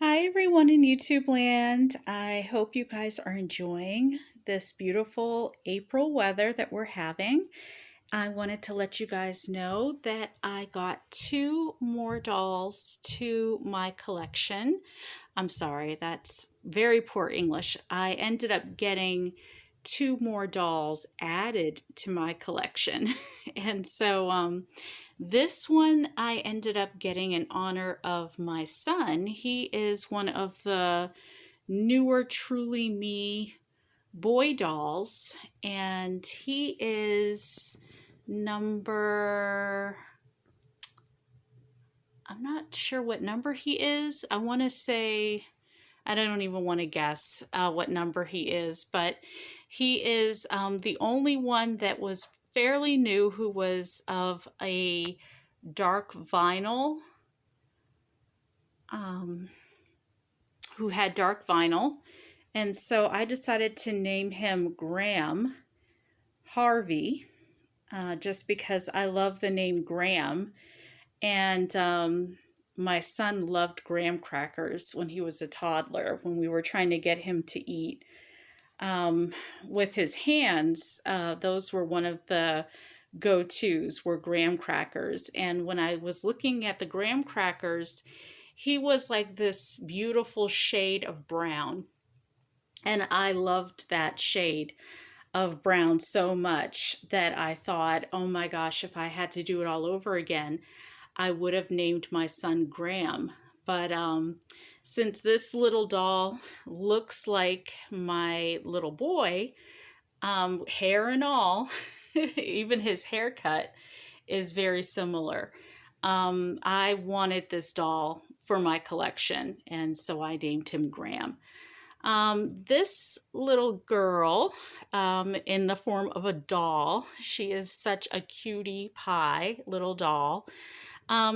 Hi, everyone in YouTube land. I hope you guys are enjoying this beautiful April weather that we're having. I wanted to let you guys know that I got two more dolls to my collection. I'm sorry, that's very poor English. I ended up getting two more dolls added to my collection. And this one I ended up getting in honor of my son. He is one of the newer Truly Me boy dolls, and he is number, I'm not sure what number he is. I want to say, I don't even want to guess what number he is, but he is the only one that was fairly new who was of a dark vinyl, um, who had dark vinyl. And so I decided to name him Graham Harvey, just because I love the name Graham. And my son loved graham crackers when he was a toddler, when we were trying to get him to eat with his hands. Those were one of the go-tos, were graham crackers. And when I was looking at the graham crackers, he was like this beautiful shade of brown. And I loved that shade of brown so much that I thought, oh my gosh, if I had to do it all over again, I would have named my son Graham. But since this little doll looks like my little boy, hair and all, even his haircut is very similar. I wanted this doll for my collection, and so I named him Graham. This little girl, in the form of a doll, she is such a cutie pie little doll.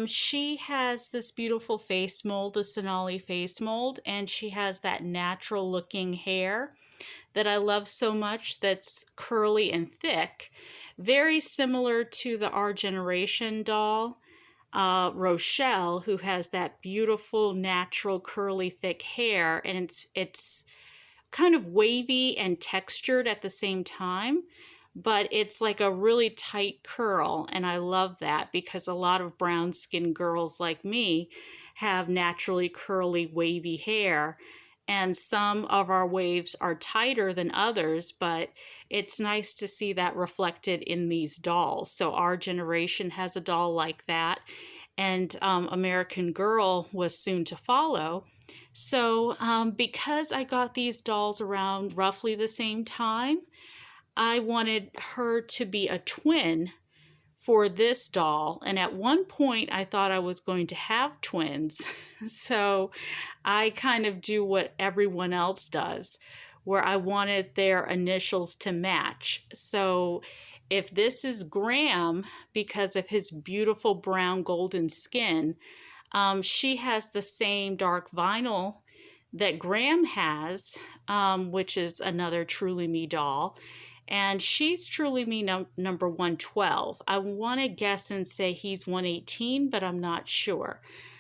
She has this beautiful face mold, the Sonali face mold, and she has that natural looking hair that I love so much, that's curly and thick, very similar to the Our Generation doll, Rochelle, who has that beautiful natural curly thick hair, and it's kind of wavy and textured at the same time, but it's like a really tight curl, and I love that because a lot of brown skinned girls like me have naturally curly wavy hair, and some of our waves are tighter than others, but it's nice to see that reflected in these dolls. So Our Generation has a doll like that, and American Girl was soon to follow. So because I got these dolls around roughly the same time, I wanted her to be a twin for this doll. And at one point, I thought I was going to have twins. So I kind of do what everyone else does, where I wanted their initials to match. So if this is Graham, because of his beautiful brown golden skin, she has the same dark vinyl that Graham has, which is another Truly Me doll. And she's Truly Me number 112. I want to guess and say he's 118, but I'm not sure.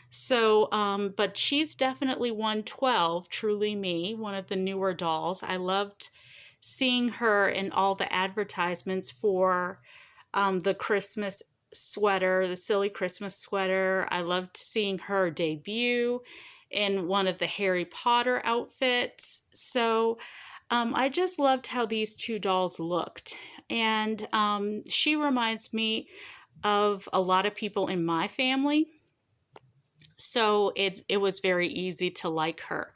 So, but she's definitely 112, Truly Me, one of the newer dolls. I loved seeing her in all the advertisements for the Christmas sweater, the silly Christmas sweater. I loved seeing her debut in one of the Harry Potter outfits. So I just loved how these two dolls looked. And she reminds me of a lot of people in my family. So it was very easy to like her.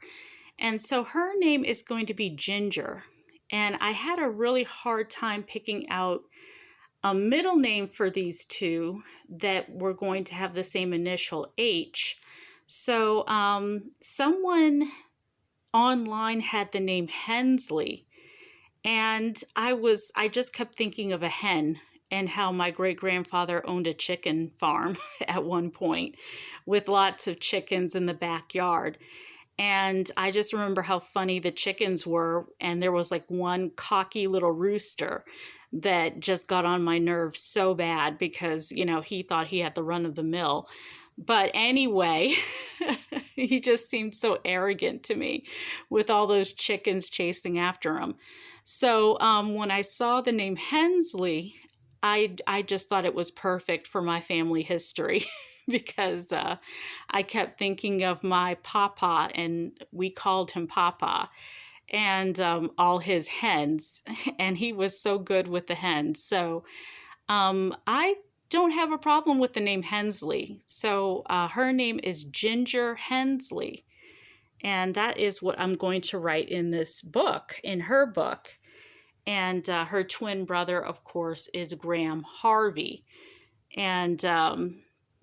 And so her name is going to be Ginger. And I had a really hard time picking out a middle name for these two that were going to have the same initial H. So someone online had the name Hensley, and I just kept thinking of a hen and how my great grandfather owned a chicken farm at one point with lots of chickens in the backyard. And I just remember how funny the chickens were. And there was like one cocky little rooster that just got on my nerves so bad because, you know, he thought he had the run of the mill. But anyway, he just seemed so arrogant to me with all those chickens chasing after him. So when I saw the name Hensley, I just thought it was perfect for my family history because I kept thinking of my papa, and we called him Papa, and all his hens, and he was so good with the hens. So I don't have a problem with the name Hensley. So her name is Ginger Hensley. And that is what I'm going to write in this book, in her book. And her twin brother, of course, is Graham Harvey. And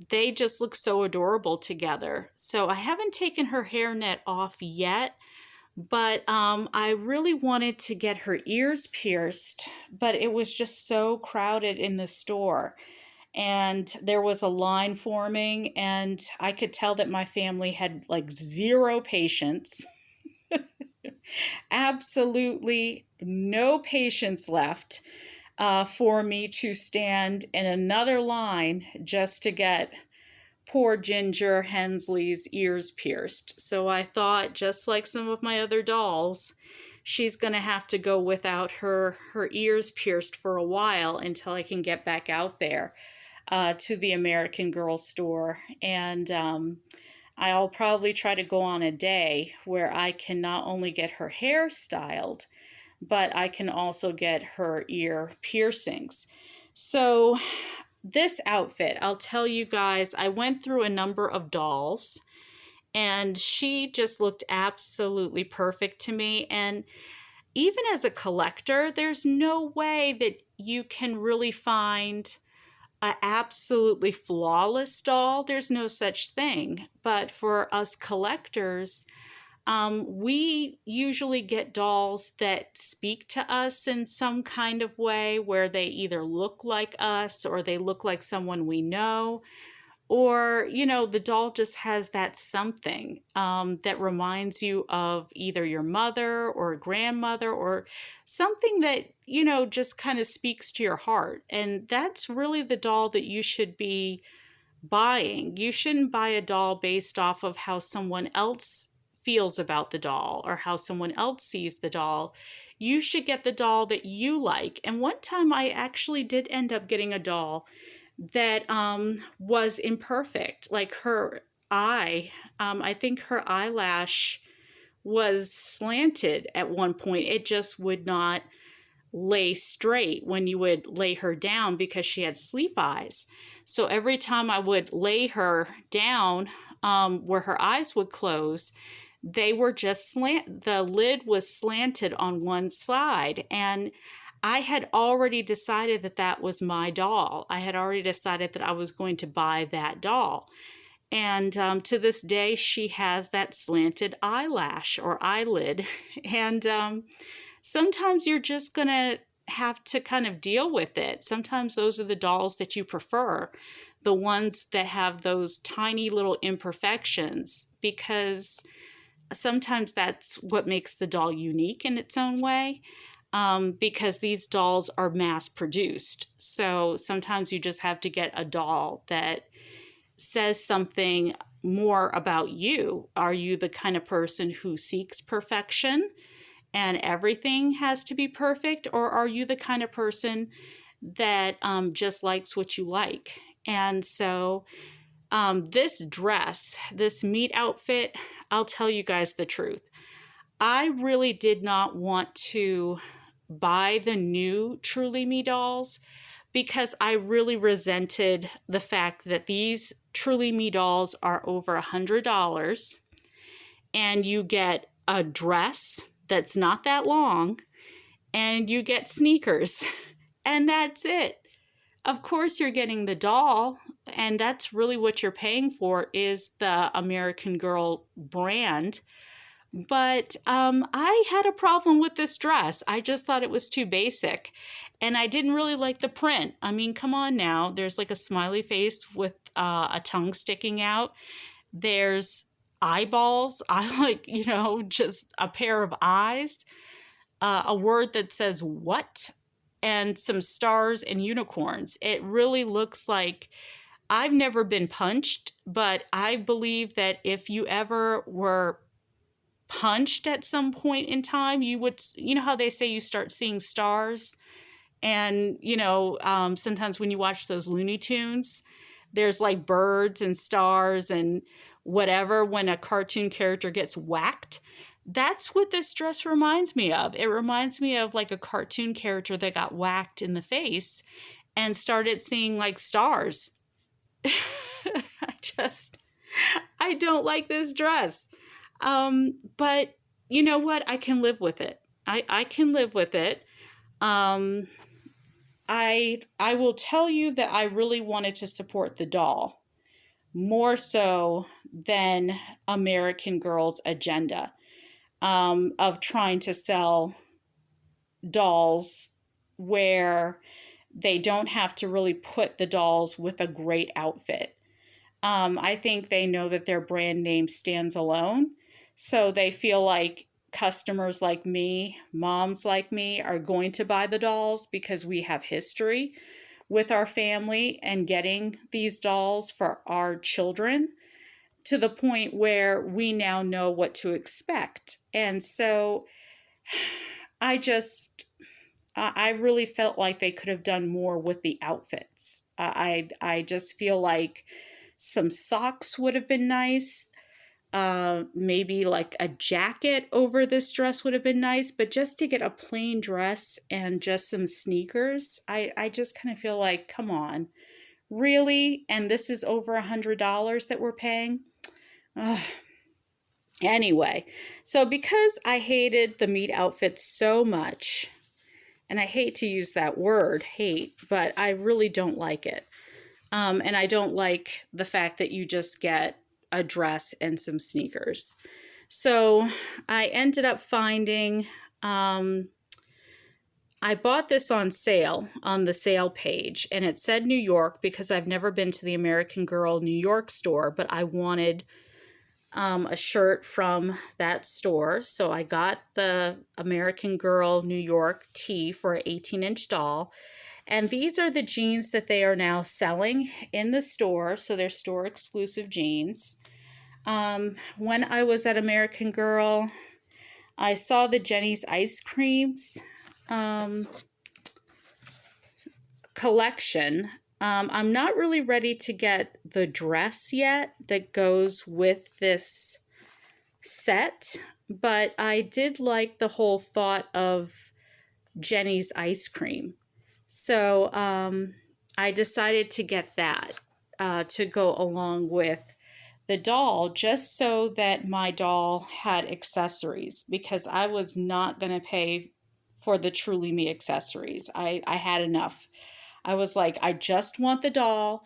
they just look so adorable together. So I haven't taken her hairnet off yet, but I really wanted to get her ears pierced, but it was just so crowded in the store. And there was a line forming, and I could tell that my family had like zero patience. Absolutely no patience left for me to stand in another line just to get poor Ginger Hensley's ears pierced. So I thought, just like some of my other dolls, she's going to have to go without her ears pierced for a while until I can get back out there to the American Girl store. And I'll probably try to go on a day where I can not only get her hair styled, but I can also get her ear piercings. So this outfit, I'll tell you guys, I went through a number of dolls, and she just looked absolutely perfect to me. And even as a collector, there's no way that you can really find an absolutely flawless doll. There's no such thing. But for us collectors, we usually get dolls that speak to us in some kind of way, where they either look like us or they look like someone we know, or, you know, the doll just has that something that reminds you of either your mother or grandmother, or something that, you know, just kind of speaks to your heart. And that's really the doll that you should be buying. You shouldn't buy a doll based off of how someone else feels about the doll or how someone else sees the doll. You should get the doll that you like. And one time I actually did end up getting a doll that was imperfect. Like her eye, I think her eyelash was slanted at one point. It just would not lay straight when you would lay her down because she had sleep eyes. So every time I would lay her down where her eyes would close, they were just the lid was slanted on one side. And I had already decided that that was my doll. I had already decided that I was going to buy that doll. And to this day, she has that slanted eyelash or eyelid. And sometimes you're just going to have to kind of deal with it. Sometimes those are the dolls that you prefer, the ones that have those tiny little imperfections, because sometimes that's what makes the doll unique in its own way. Because these dolls are mass produced. So sometimes you just have to get a doll that says something more about you. Are you the kind of person who seeks perfection and everything has to be perfect? Or are you the kind of person that just likes what you like? And so this dress, this meat outfit, I'll tell you guys the truth. I really did not want to buy the new Truly Me dolls because I really resented the fact that these Truly Me dolls are over $100, and you get a dress that's not that long, and you get sneakers, and that's it. Of course you're getting the doll, and that's really what you're paying for, is the American Girl brand. But I had a problem with this dress. I just thought it was too basic. And I didn't really like the print. I mean, come on now. There's like a smiley face with a tongue sticking out. There's eyeballs. I like, you know, just a pair of eyes. A word that says what? And some stars and unicorns. It really looks like I've never been punched, but I believe that if you ever were punched at some point in time, you would, you know how they say you start seeing stars? And, sometimes when you watch those Looney Tunes, there's like birds and stars and whatever when a cartoon character gets whacked. That's what this dress reminds me of. It reminds me of like a cartoon character that got whacked in the face and started seeing like stars. I don't like this dress. But you know what? I can live with it. I can live with it. I will tell you that I really wanted to support the doll more so than American Girl's agenda of trying to sell dolls where they don't have to really put the dolls with a great outfit. I think they know that their brand name stands alone. So they feel like customers like me, moms like me, are going to buy the dolls because we have history with our family and getting these dolls for our children to the point where we now know what to expect. And so I really felt like they could have done more with the outfits. I just feel like some socks would have been nice. Maybe like a jacket over this dress would have been nice, but just to get a plain dress and just some sneakers, I just kind of feel like, come on, really? And this is over $100 that we're paying? Ugh. Anyway, so because I hated the meet outfits so much, and I hate to use that word, hate, but I really don't like it. And I don't like the fact that you just get a dress and some sneakers. So I ended up finding, I bought this on sale on the sale page, and it said New York because I've never been to the American Girl New York store, but I wanted a shirt from that store. So I got the American Girl New York tee for an 18-inch doll. And these are the jeans that they are now selling in the store. So they're store exclusive jeans. When I was at American Girl, I saw the Jenny's Ice Creams collection. I'm not really ready to get the dress yet that goes with this set, but I did like the whole thought of Jenny's ice cream. So I decided to get that to go along with the doll, just so that my doll had accessories, because I was not going to pay for the Truly Me accessories. I had enough. I was like, I just want the doll.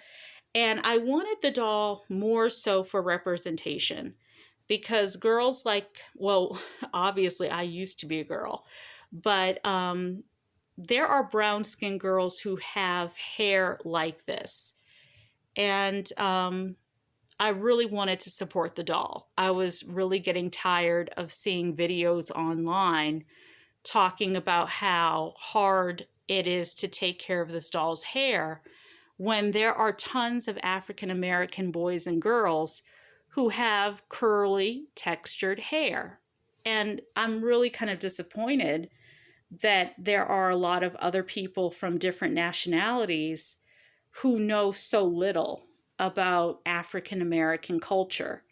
And I wanted the doll more so for representation, because girls like, well, obviously I used to be a girl, but there are brown skinned girls who have hair like this. And I really wanted to support the doll. I was really getting tired of seeing videos online talking about how hard it is to take care of this doll's hair when there are tons of African American boys and girls who have curly, textured hair. And I'm really kind of disappointed that there are a lot of other people from different nationalities who know so little about African American culture.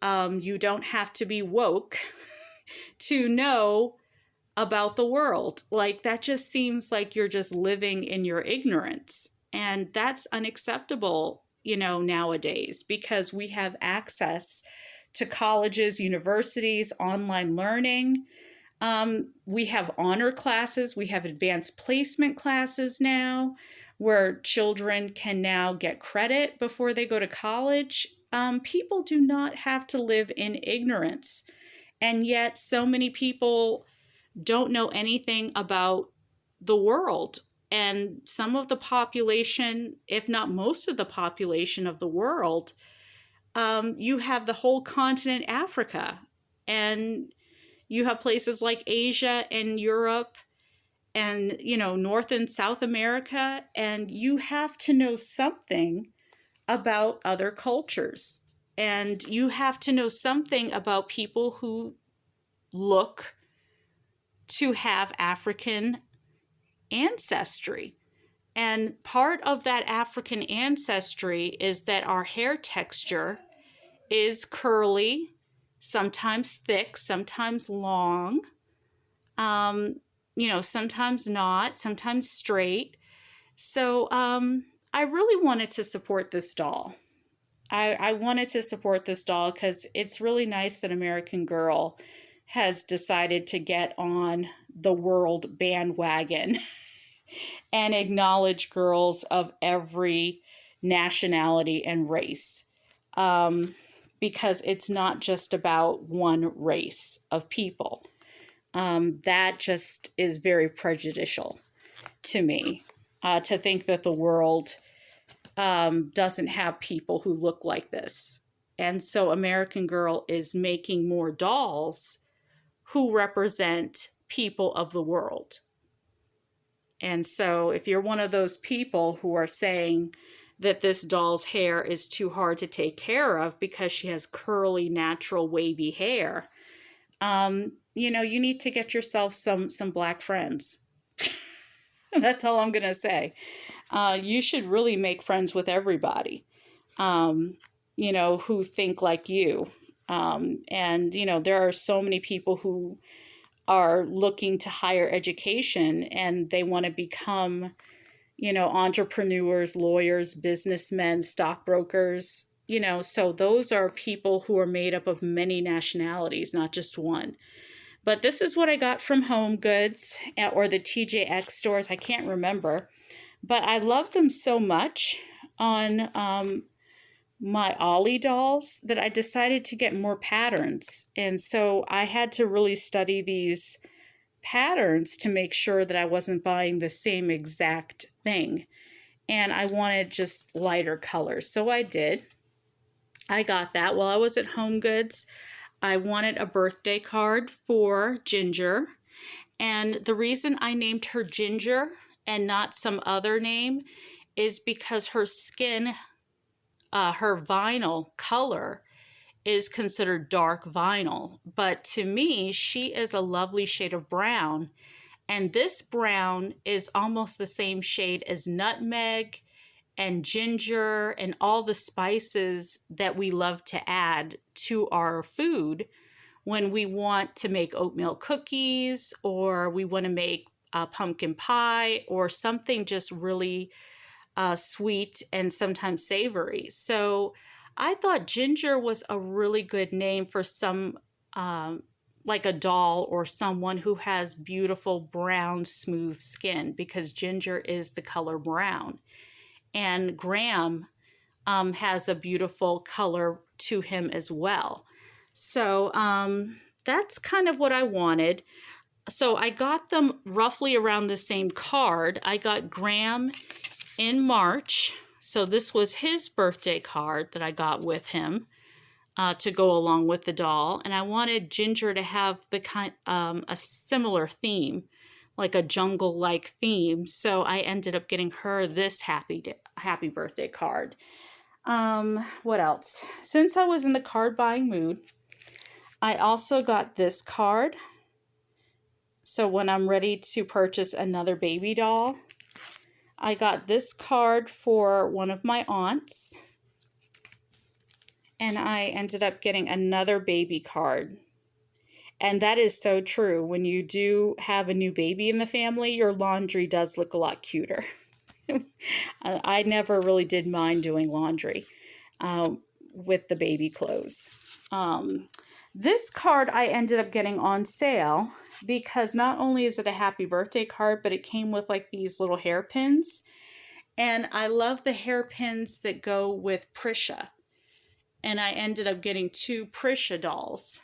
You don't have to be woke to know about the world. Like, that just seems like you're just living in your ignorance. And that's unacceptable, nowadays, because we have access to colleges, universities, online learning. We have honor classes. We have advanced placement classes now where children can now get credit before they go to college. People do not have to live in ignorance. And yet so many people don't know anything about the world. And some of the population, if not most of the population of the world, you have the whole continent Africa, and you have places like Asia and Europe and, North and South America, and you have to know something about other cultures. And you have to know something about people who look to have African ancestry. And part of that African ancestry is that our hair texture is curly, sometimes thick, sometimes long, sometimes not, sometimes straight. So I really wanted to support this doll. I wanted to support this doll because it's really nice that American Girl has decided to get on the world bandwagon and acknowledge girls of every nationality and race. Because it's not just about one race of people. That just is very prejudicial to me, to think that the world doesn't have people who look like this. And so American Girl is making more dolls who represent people of the world. And so if you're one of those people who are saying that this doll's hair is too hard to take care of because she has curly, natural, wavy hair, you need to get yourself some black friends. That's all I'm going to say. You should really make friends with everybody, who think like you. There are so many people who are looking to higher education and they want to become, entrepreneurs, lawyers, businessmen, stockbrokers, so those are people who are made up of many nationalities, not just one. But this is what I got from Home Goods or the TJX stores. I can't remember, but I love them so much on my Ollie dolls that I decided to get more patterns. And so I had to really study these patterns to make sure that I wasn't buying the same exact thing. And I wanted just lighter colors. So I did. I got that. While I was at Home Goods, I wanted a birthday card for Ginger. And the reason I named her Ginger and not some other name is because her skin, her vinyl color is considered dark vinyl. But to me, she is a lovely shade of brown. And this brown is almost the same shade as nutmeg and ginger and all the spices that we love to add to our food when we want to make oatmeal cookies or we want to make pumpkin pie or something just really sweet and sometimes savory. So I thought Ginger was a really good name for some, like a doll or someone who has beautiful brown, smooth skin, because Ginger is the color brown. And Graham has a beautiful color to him as well. So that's kind of what I wanted. So I got them roughly around the same card. I got Graham in March. So this was his birthday card that I got with him to go along with the doll. And I wanted Ginger to have the a similar theme, like a jungle-like theme. So I ended up getting her this happy birthday card. What else? Since I was in the card buying mood, I also got this card. So when I'm ready to purchase another baby doll, I got this card for one of my aunts. And I ended up getting another baby card. And that is so true. When you do have a new baby in the family, your laundry does look a lot cuter. I never really did mind doing laundry with the baby clothes. This card I ended up getting on sale because not only is it a happy birthday card, but it came with like these little hairpins. And I love the hairpins that go with Prisha. And I ended up getting 2 Prisha dolls.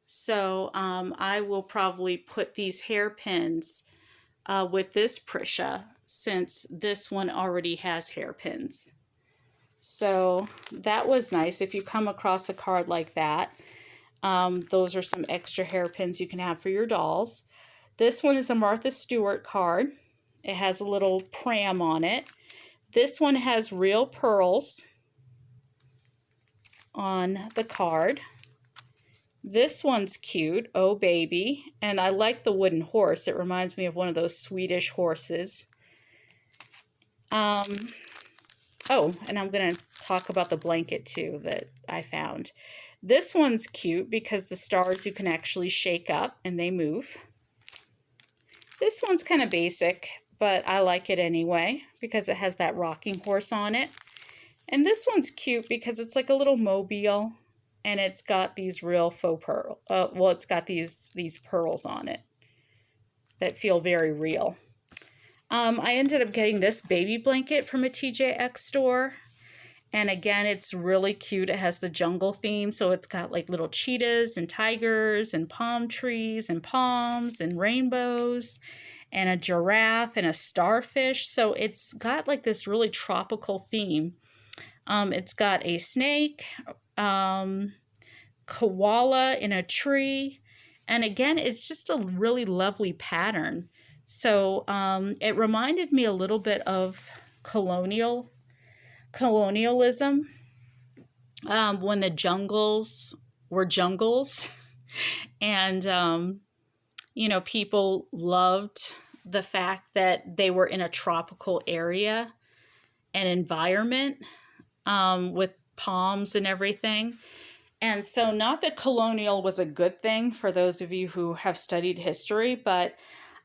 So I will probably put these hairpins with this Prisha, since this one already has hairpins. So that was nice. If you come across a card like that, those are some extra hairpins you can have for your dolls. This one is a Martha Stewart card. It has a little pram on it. This one has real pearls. on the card. This one's cute, oh baby, and I like the wooden horse. It reminds me of one of those Swedish horses. Oh, and I'm going to talk about the blanket too that I found. This one's cute because the stars you can actually shake up and they move. This one's kind of basic, but I like it anyway because it has that rocking horse on it. And this one's cute because it's like a little mobile and it's got these real faux pearl. Well, it's got these pearls on it that feel very real. I ended up getting this baby blanket from a TJX store. And again, it's really cute. It has the jungle theme. So it's got like little cheetahs and tigers and palm trees and palms and rainbows and a giraffe and a starfish. So it's got like this really tropical theme. It's got a snake, koala in a tree. And again, it's just a really lovely pattern. So it reminded me a little bit of colonialism, when the jungles were jungles. And, you know, people loved the fact that they were in a tropical area and environment with palms and everything. And so not that colonial was a good thing for those of you who have studied history, but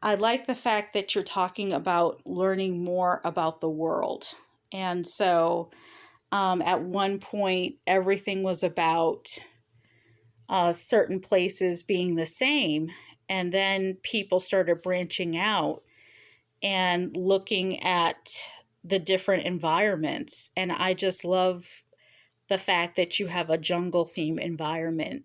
I like the fact that you're talking about learning more about the world. And so at one point, everything was about certain places being the same. And then people started branching out and looking at the different environments. And I just love the fact that you have a jungle theme environment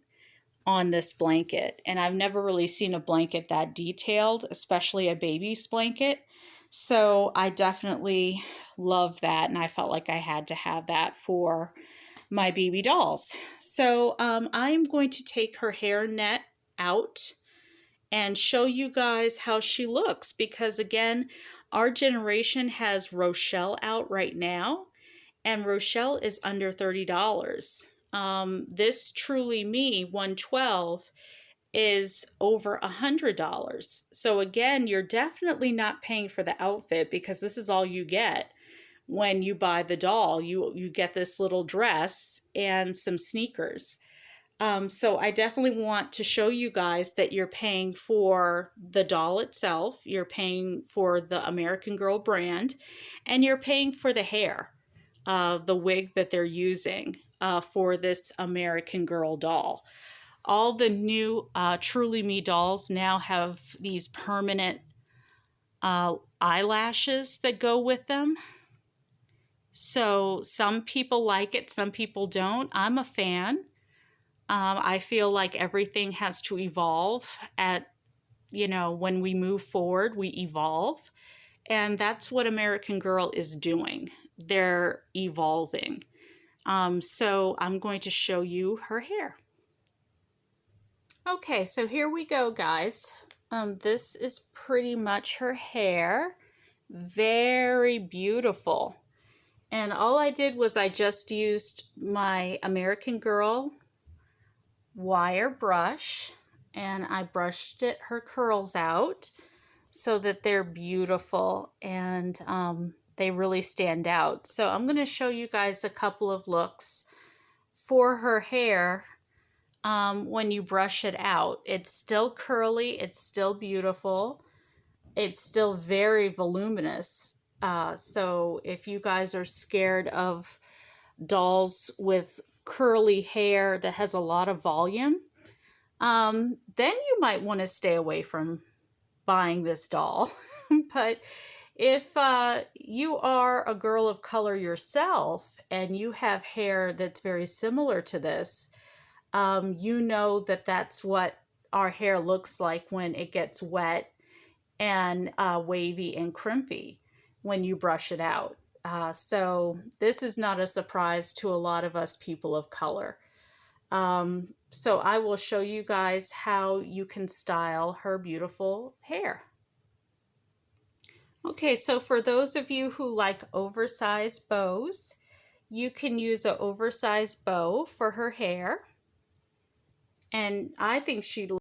on this blanket. And I've never really seen a blanket that detailed, especially a baby's blanket. So I definitely love that. And I felt like I had to have that for my baby dolls. So I'm going to take her hair net out and show you guys how she looks. Because again, our generation has Rochelle out right now. And Rochelle is under $30. This Truly Me 112 is over $100. So again, you're definitely not paying for the outfit because this is all you get when you buy the doll. You get this little dress and some sneakers. So I definitely want to show you guys that you're paying for the doll itself, you're paying for the American Girl brand, and you're paying for the hair, the wig that they're using for this American Girl doll. All the new Truly Me dolls now have these permanent eyelashes that go with them. So some people like it, some people don't. I'm a fan. I feel like everything has to evolve when we move forward, we evolve. And that's what American Girl is doing. They're evolving. So I'm going to show you her hair. Okay, so here we go, guys. This is pretty much her hair. Very beautiful. And all I did was I just used my American Girl wire brush and I brushed her curls out so that they're beautiful and they really stand out. So I'm going to show you guys a couple of looks for her hair when you brush it out. It's still curly, it's still beautiful, it's still very voluminous. So if you guys are scared of dolls with curly hair that has a lot of volume, then you might want to stay away from buying this doll. But if you are a girl of color yourself and you have hair that's very similar to this, you know that that's what our hair looks like when it gets wet and wavy and crimpy when you brush it out. So this is not a surprise to a lot of us people of color. So I will show you guys how you can style her beautiful hair. Okay, so for those of you who like oversized bows, You can use an oversized bow for her hair. And I think she'd